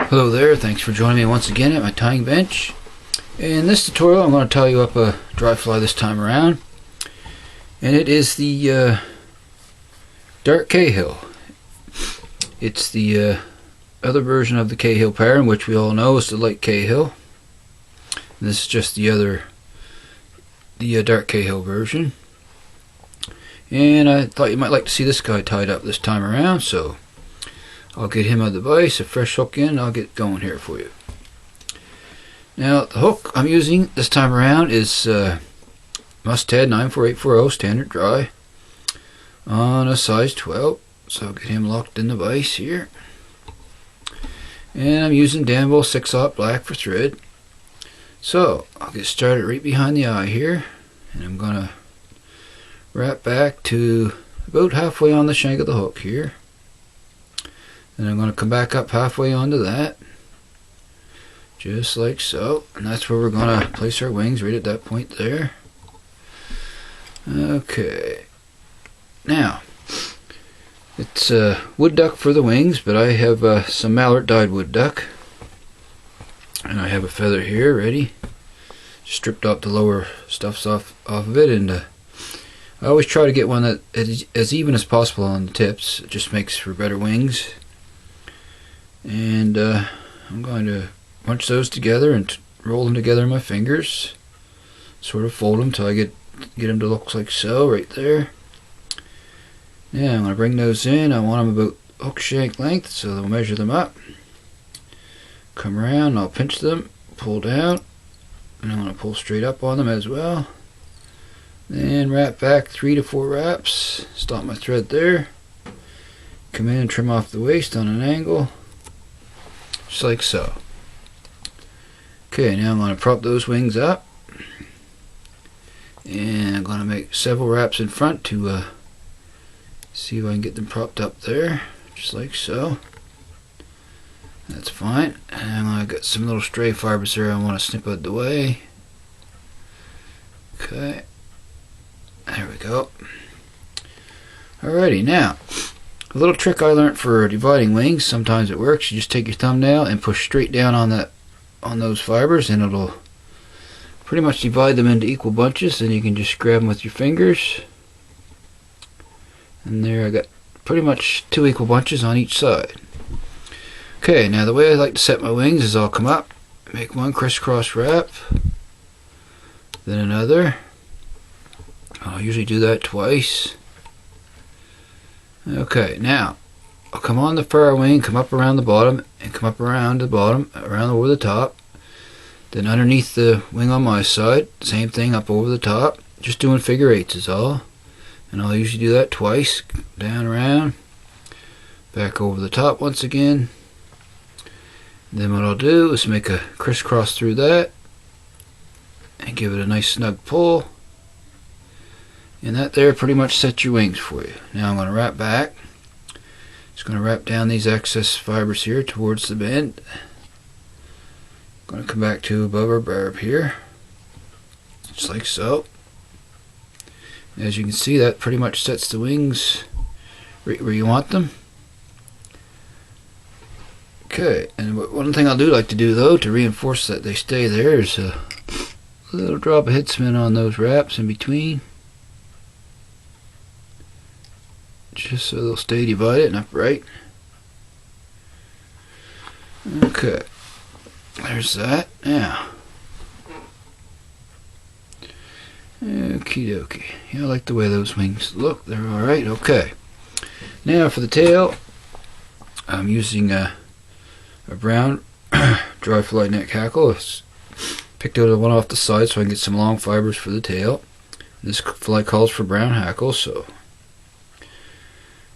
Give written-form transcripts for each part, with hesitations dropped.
Hello there, thanks for joining me once again at my tying bench. In this tutorial I'm going to tie you up a dry fly this time around, and it is the dark cahill. It's the other version of the cahill pattern, which we all know is the light cahill. And this is just the dark cahill version. And I thought you might like to see this guy tied up this time around, so I'll get him out of the vise, a fresh hook in, and I'll get going here for you. Now, the hook I'm using this time around is mustad 94840 standard dry on a size 12. So I'll get him locked in the vise here. And I'm using denville 6/0 black for thread. So I'll get started right behind the eye here, and I'm going to wrap back to about halfway on the shank of the hook here. Then I'm going to come back up halfway onto that, just like so, and that's where we're going to place our wings, right at that point there. Okay, now it's wood duck for the wings, but I have some mallard dyed wood duck, and I have a feather here ready. Stripped off the lower stuffs off of it, and I always try to get one that is as even as possible on the tips. It just makes for better wings. And I'm going to bunch those together and roll them together in my fingers, sort of fold them till I get them to look like so, right there. Yeah, I'm going to bring those in. I want them about hook shank length, so I'll measure them up. Come around, I'll pinch them, pull down, and I'm going to pull straight up on them as well. Then wrap back 3 to 4 wraps, stop my thread there, come in and trim off the waist on an angle, just like so. Okay, now I'm going to prop those wings up, and I'm going to make several wraps in front to see if I can get them propped up there, just like so. That's fine. And I've got some little stray fibers there I want to snip out of the way. Okay, there we go. Alrighty, now a little trick I learned for dividing wings. Sometimes it works. You just take your thumbnail and push straight down on those fibers, and it'll pretty much divide them into equal bunches. Then you can just grab them with your fingers, and there I got pretty much 2 equal bunches on each side. Okay, now the way I like to set my wings is I'll come up, make one crisscross wrap, then another. I'll usually do that twice. Okay, now I'll come on the far wing, come up around the bottom, and come up around the bottom, around over the top. Then underneath the wing on my side, same thing, up over the top. Just doing figure 8s is all. And I'll usually do that twice, down around, back over the top once again. Then what I'll do is make a crisscross through that and give it a nice snug pull. And that there pretty much sets your wings for you. Now I'm going to wrap back. Just going to wrap down these excess fibers here towards the bend. Going to come back to above our barb here, just like so. As you can see, that pretty much sets the wings right where you want them. Okay, and one thing I do like to do though, to reinforce that they stay there, is a little drop of head cement on those wraps in between, just so they'll stay divided and upright. Okay, there's that. Now, okie dokie. Yeah, I like the way those wings look. They're alright. Okay, now for the tail, I'm using a brown dry fly neck hackle. It's picked out the one off the side so I can get some long fibers for the tail. This fly calls for brown hackle, so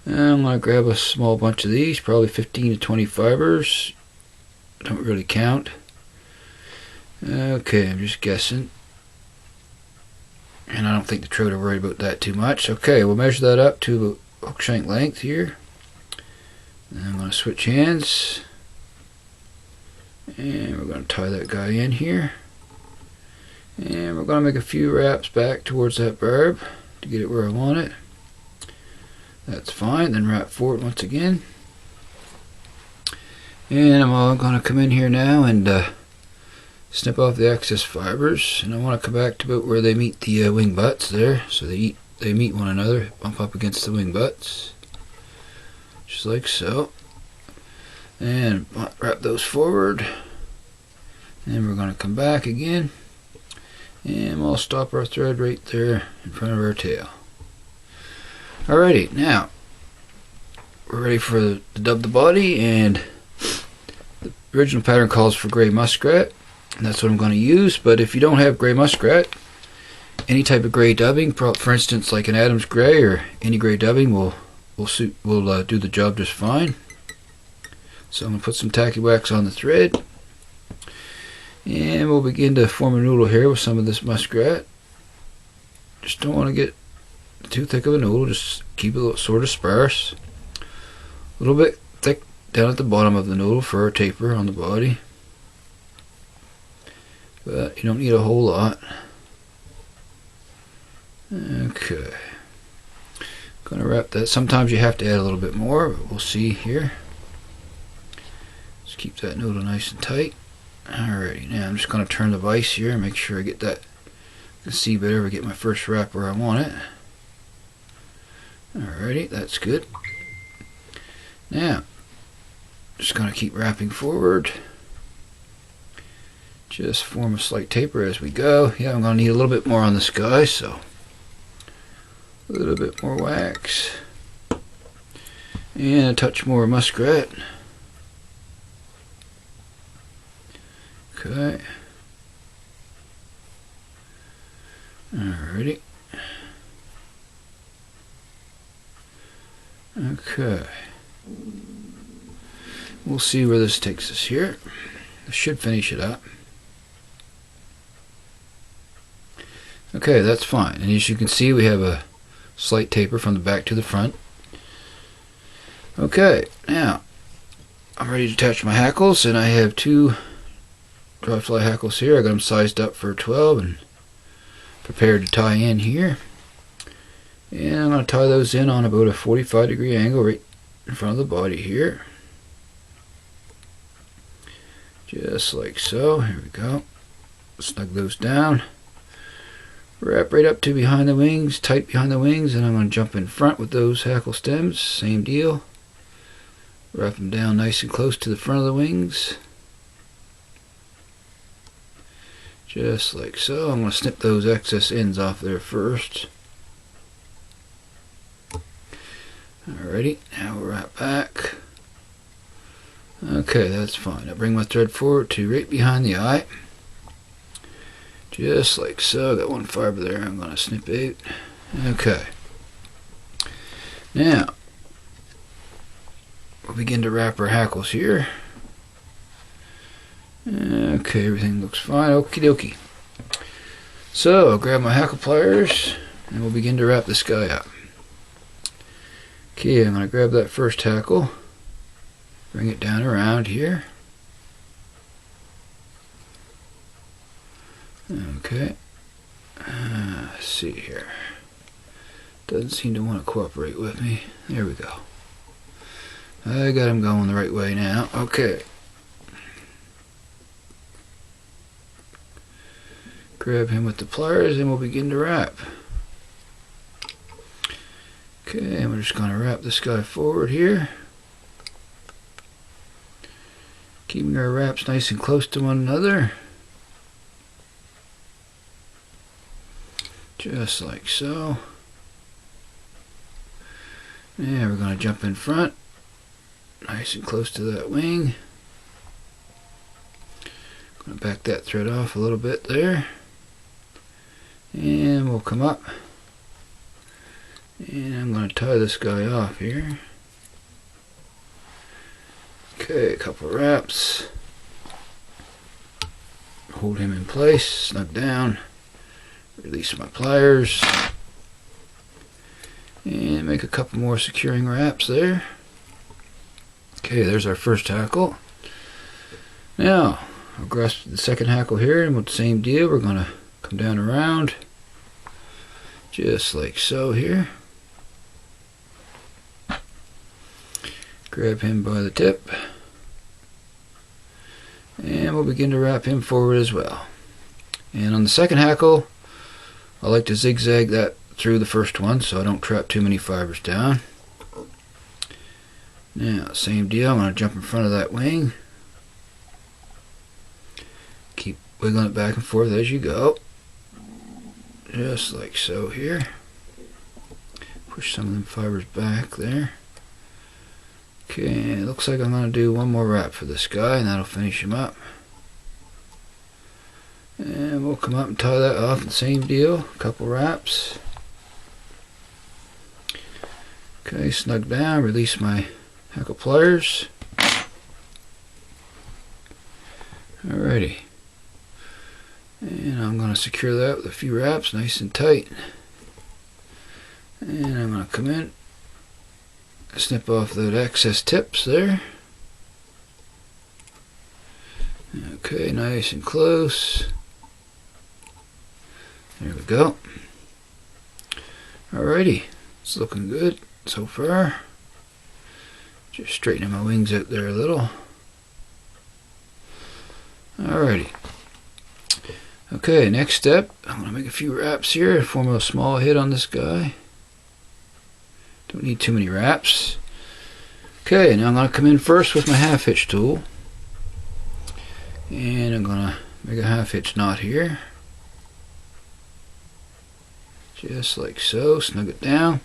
I'm going to grab a small bunch of these, probably 15 to 20 fibers. Don't really count. Okay, I'm just guessing. And I don't think the trout are worried about that too much. Okay, we'll measure that up to hook shank length here. And I'm going to switch hands. And we're going to tie that guy in here. And we're going to make a few wraps back towards that barb to get it where I want it. That's fine. Then wrap forward once again. And I'm going to come in here now and snip off the excess fibers, and I want to come back to about where they meet the wing butts there, so they meet one another, bump up against the wing butts, just like so. And wrap those forward, and we're going to come back again, and we'll stop our thread right there in front of our tail. Alrighty, now we're ready for to dub the body, and the original pattern calls for gray muskrat, and that's what I'm going to use. But if you don't have gray muskrat, any type of gray dubbing, for instance like an Adams gray or any gray dubbing, will do the job just fine. So I'm going to put some tacky wax on the thread, and we'll begin to form a noodle here with some of this muskrat. Just don't want to get too thick of a noodle, just keep it sort of sparse, a little bit thick down at the bottom of the noodle for our taper on the body, but you don't need a whole lot. Okay, gonna wrap that. Sometimes you have to add a little bit more, but we'll see here. Just keep that noodle nice and tight. Alrighty, now I'm just gonna turn the vise here and make sure I get that. You can see better if I get my first wrap where I want it. Alrighty, that's good. Now, just gonna keep wrapping forward. Just form a slight taper as we go. Yeah, I'm gonna need a little bit more on this guy, so a little bit more wax and a touch more muskrat. Okay. Alrighty. Okay. We'll see where this takes us here. This should finish it up. Okay, that's fine. And as you can see, we have a slight taper from the back to the front. Okay, now I'm ready to attach my hackles, and I have two dry fly hackles here. I got them sized up for 12 and prepared to tie in here. And I'm going to tie those in on about a 45-degree angle right in front of the body here. Just like so. Here we go. Snug those down. Wrap right up to behind the wings, tight behind the wings, and I'm going to jump in front with those hackle stems. Same deal. Wrap them down nice and close to the front of the wings. Just like so. I'm going to snip those excess ends off there first. Alrighty, now we'll wrap back. Okay, that's fine. I bring my thread forward to right behind the eye. Just like so. Got one fiber there I'm going to snip out. Okay. Now, we'll begin to wrap our hackles here. Okay, everything looks fine. Okie dokie. So, I'll grab my hackle pliers and we'll begin to wrap this guy up. Okay, I'm going to grab that first hackle, bring it down around here. Okay, let's see here. Doesn't seem to want to cooperate with me. There we go. I got him going the right way now. Okay. Grab him with the pliers and we'll begin to wrap. Okay, and we're just going to wrap this guy forward here. Keeping our wraps nice and close to one another. Just like so. And we're going to jump in front. Nice and close to that wing. Going to back that thread off a little bit there. And we'll come up. And I'm going to tie this guy off here. Okay, a couple of wraps. Hold him in place, snug down. Release my pliers. And make a couple more securing wraps there. Okay, there's our first hackle. Now, I'll grasp the second hackle here, and with the same deal, we're going to come down around. Just like so here. Grab him by the tip. and we'll begin to wrap him forward as well. And on the second hackle, I like to zigzag that through the first one so I don't trap too many fibers down. Now, same deal, I'm going to jump in front of that wing. Keep wiggling it back and forth as you go. Just like so here. Push some of them fibers back there. Okay, it looks like I'm going to do one more wrap for this guy and that'll finish him up. And we'll come up and tie that off, the same deal, a couple wraps. Okay, snug down, release my hackle pliers. Alrighty. And I'm going to secure that with a few wraps, nice and tight. And I'm going to come in, snip off those excess tips there. Okay, nice and close. There we go. Alrighty, it's looking good so far. Just straightening my wings out there a little. Alrighty. Okay, next step, I'm going to make a few wraps here and form a small head on this guy. Don't need too many wraps. Okay, now I'm going to come in first with my half hitch tool. And I'm going to make a half hitch knot here. Just like so, snug it down.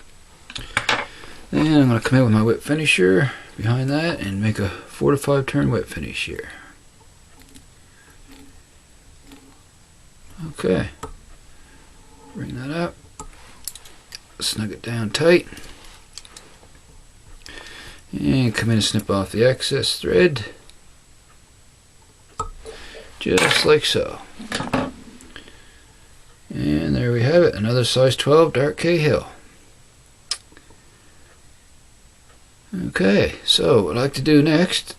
Then I'm going to come in with my whip finisher behind that and make a 4 to 5 turn whip finish here. Okay, bring that up, snug it down tight, and come in and snip off the excess thread, just like so. And there we have it, another size 12 dark cahill. Okay, so what I like to do next,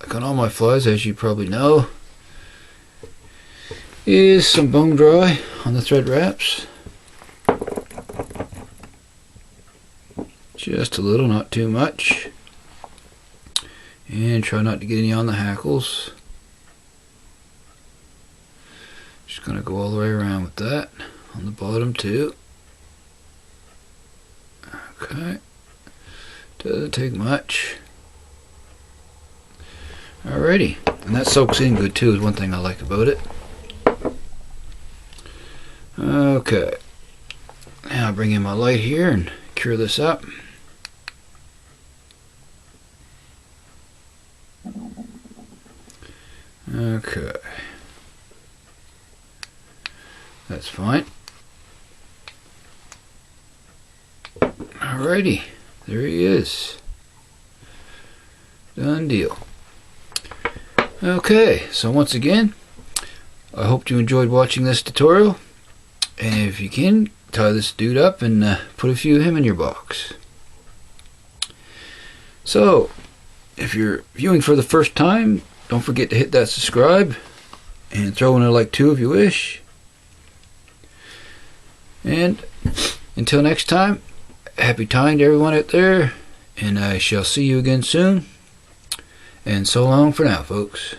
like on all my flies as you probably know, is some bone dry on the thread wraps. Just a little, not too much. And try not to get any on the hackles. Just going to go all the way around with that on the bottom too. Okay, doesn't take much. Alrighty, and that soaks in good too, is one thing I like about it. Okay, now I'll bring in my light here and cure this up. Okay, that's fine. Alrighty, there he is. Done deal. Okay, so once again, I hope you enjoyed watching this tutorial. And if you can, tie this dude up and put a few of him in your box. So, if you're viewing for the first time, don't forget to hit that subscribe and throw in a like too if you wish. And until next time, happy tying to everyone out there, and I shall see you again soon. And so long for now, folks.